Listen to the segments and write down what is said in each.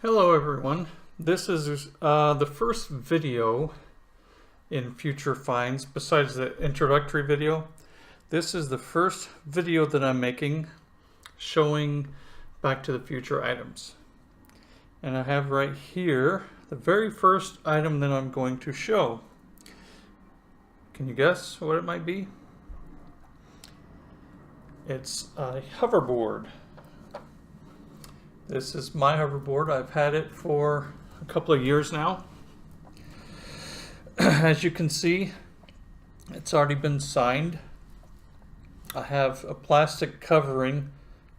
Hello everyone. This is the first video in Future Finds besides the introductory video. This is the first video that I'm making showing Back to the Future items. And I have right here the very first item that I'm going to show. Can you guess what it might be? It's a hoverboard. This is my hoverboard. I've had it for a couple of years now. As you can see, it's already been signed. I have a plastic covering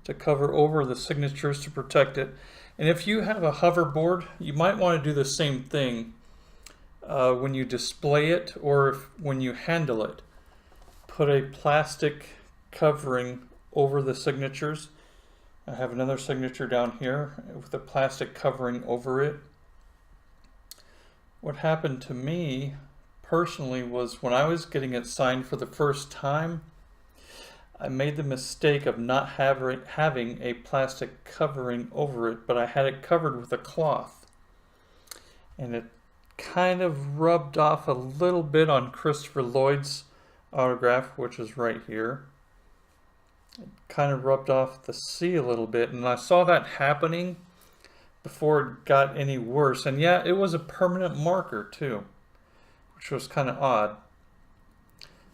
to cover over the signatures to protect it. And if you have a hoverboard, you might want to do the same thing when you display it or when you handle it. Put a plastic covering over the signatures. I have another signature down here with a plastic covering over it. What happened to me personally was when I was getting it signed for the first time, I made the mistake of not having a plastic covering over it, but I had it covered with a cloth. And it kind of rubbed off a little bit on Christopher Lloyd's autograph, which is right here. It kind of rubbed off the C a little bit, and I saw that happening before it got any worse. And yeah, it was a permanent marker too, which was kind of odd.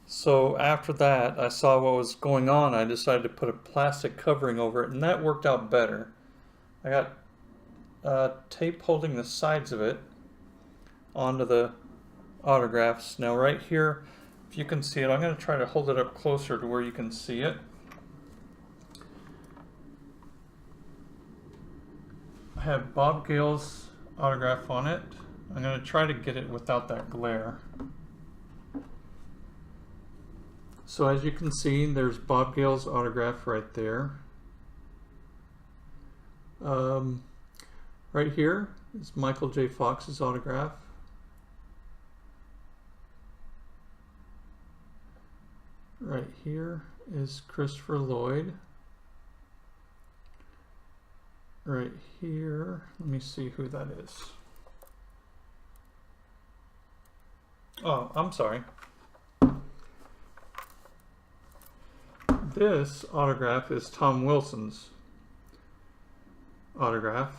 So after that, I saw what was going on. I decided to put a plastic covering over it, and that worked out better. I got tape holding the sides of it onto the autographs. Now right here, if you can see it, I'm going to try to hold it up closer to where you can see it. I have Bob Gale's autograph on it. I'm going to try to get it without that glare. So as you can see, there's Bob Gale's autograph right there. Right here is Michael J. Fox's autograph. Right here is Christopher Lloyd. Right here, let me see who that is. Oh, I'm sorry. This autograph is Tom Wilson's autograph.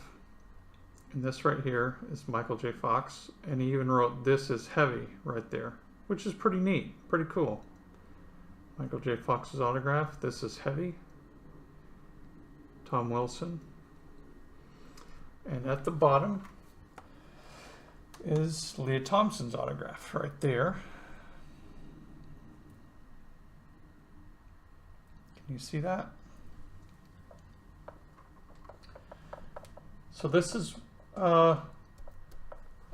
And this right here is Michael J. Fox. And he even wrote, "This is heavy," right there, which is pretty neat, pretty cool. Michael J. Fox's autograph, "This is heavy." Tom Wilson. And at the bottom is Leah Thompson's autograph right there. Can you see that? So this is a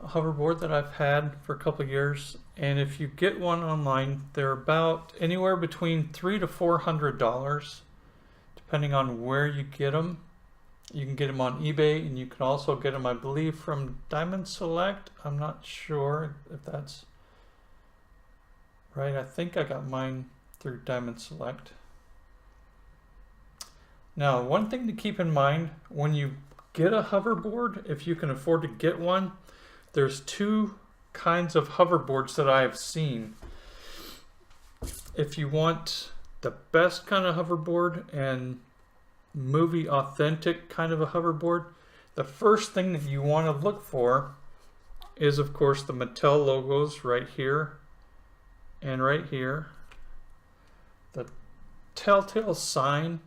hoverboard that I've had for a couple of years, and if you get one online, they're about anywhere between $300 to $400, depending on where you get them. You can get them on eBay, and you can also get them, I believe, from Diamond Select. I'm not sure if that's right. I think I got mine through Diamond Select. Now, one thing to keep in mind when you get a hoverboard, if you can afford to get one, there's two kinds of hoverboards that I have seen. If you want the best kind of hoverboard and movie authentic kind of a hoverboard, the first thing that you want to look for is, of course, the Mattel logos right here and right here. The telltale sign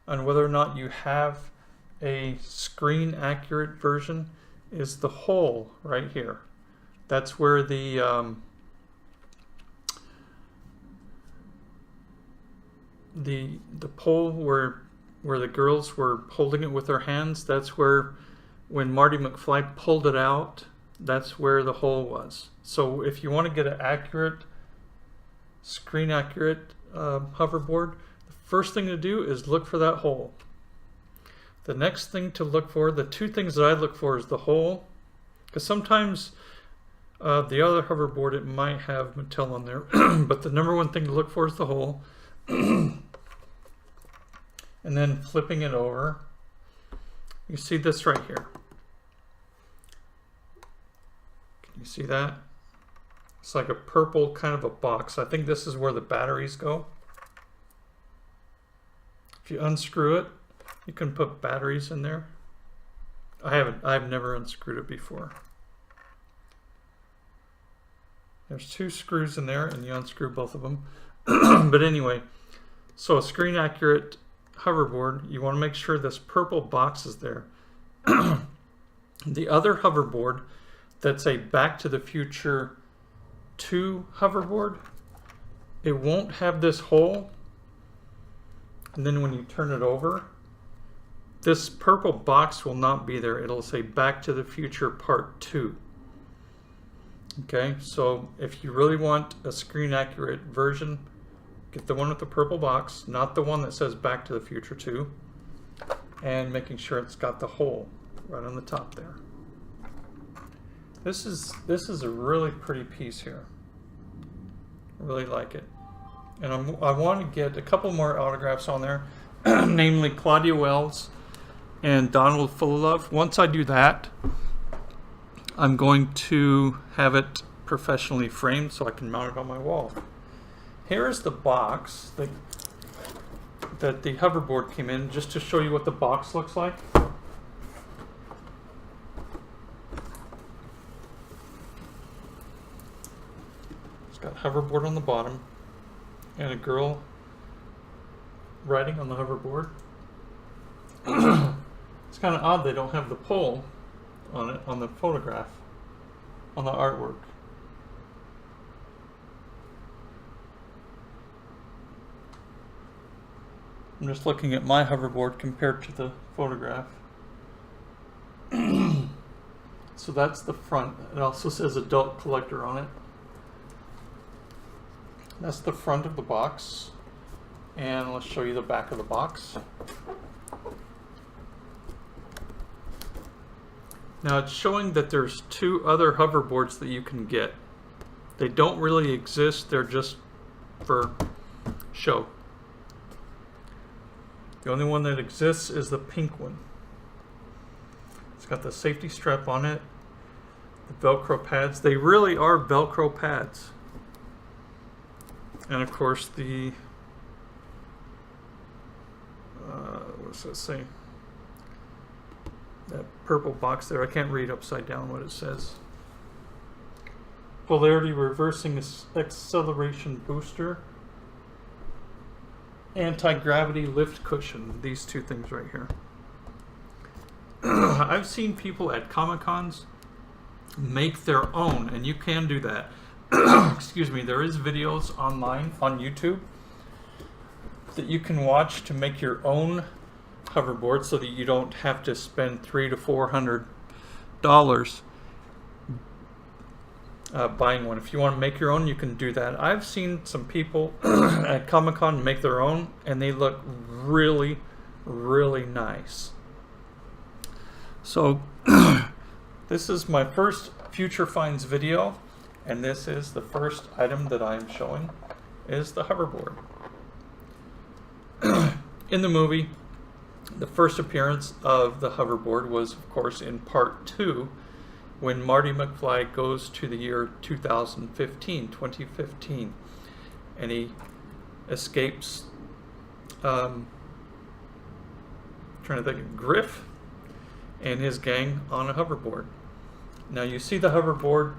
on whether or not you have a screen accurate version is the hole right here. That's where the pole where the girls were holding it with their hands, that's where, when Marty McFly pulled it out, that's where the hole was. So if you want to get an accurate, screen accurate hoverboard, the first thing to do is look for that hole. The next thing to look for, the two things that I look for, is the hole, because sometimes the other hoverboard, it might have Mattel on there, but the number one thing to look for is the hole. And then flipping it over, you see this right here. You see that? It's like a purple kind of a box. I think this is where the batteries go. If you unscrew it, you can put batteries in there. I've never unscrewed it before. There's 2 screws in there, and you unscrew both of them. But anyway, so a screen accurate hoverboard, you want to make sure this purple box is there. The other hoverboard that's a Back to the Future 2 hoverboard, it won't have this hole, and then when you turn it over, this purple box will not be there. It'll say Back to the Future Part 2. Okay, so if you really want a screen accurate version, get the one with the purple box, not the one that says Back to the Future 2, and making sure it's got the hole right on the top there. This is a really pretty piece here. I really like it. And I want to get a couple more autographs on there, namely Claudia Wells and Donald Fullilove. Once I do that, I'm going to have it professionally framed so I can mount it on my wall. Here is the box that the hoverboard came in, just to show you what the box looks like. It's got hoverboard on the bottom and a girl riding on the hoverboard. It's kind of odd they don't have the pole on it, on the photograph, on the artwork. I'm just looking at my hoverboard compared to the photograph. So that's the front. It also says Adult Collector on it. That's the front of the box. And let's show you the back of the box. Now it's showing that there's 2 other hoverboards that you can get. They don't really exist, they're just for show. The only one that exists is the pink one. It's got the safety strap on it, the Velcro pads. They really are Velcro pads. And of course the, what does that say? That purple box there, I can't read upside down what it says. Polarity reversing acceleration booster. Anti-gravity lift cushion. These 2 things right here. I've seen people at Comic-Cons make their own, and you can do that. Excuse me, there is videos online on YouTube that you can watch to make your own hoverboard so that you don't have to spend $300 to $400 buying one. If you want to make your own, you can do that. I've seen some people at Comic-Con make their own, and they look really, really nice. So this is my first Future Finds video, and this is the first item that I'm showing is the hoverboard. In the movie, the first appearance of the hoverboard was, of course, in Part 2, when Marty McFly goes to the year 2015, and he escapes, trying to think of Griff and his gang on a hoverboard. Now you see the hoverboard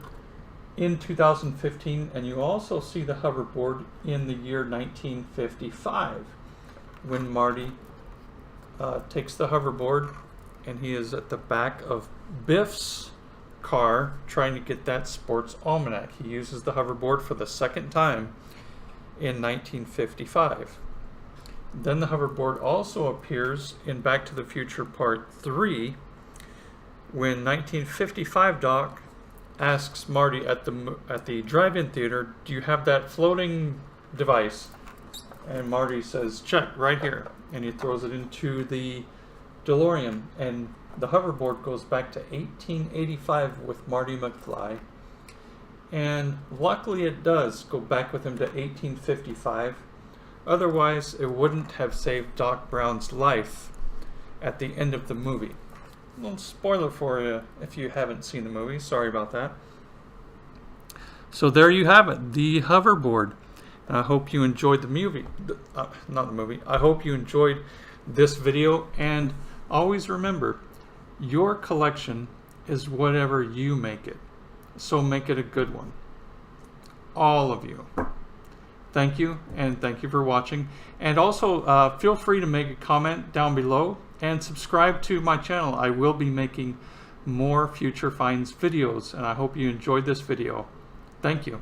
in 2015, and you also see the hoverboard in the year 1955, when Marty takes the hoverboard and he is at the back of Biff's car trying to get that sports almanac. He uses the hoverboard for the second time in 1955. Then the hoverboard also appears in Back to the Future Part 3 when 1955 Doc asks Marty at the drive-in theater, "Do you have that floating device?" And Marty says, "Check, right here." And he throws it into the DeLorean, and the hoverboard goes back to 1885 with Marty McFly. And luckily it does go back with him to 1855. Otherwise, it wouldn't have saved Doc Brown's life at the end of the movie. A little spoiler for you if you haven't seen the movie. Sorry about that. So there you have it, the hoverboard. I hope you enjoyed the movie, not the movie. I hope you enjoyed this video, and always remember, your collection is whatever you make it. So make it a good one. All of you. Thank you, and thank you for watching. And also, feel free to make a comment down below and subscribe to my channel. I will be making more future finds videos, and I hope you enjoyed this video. Thank you.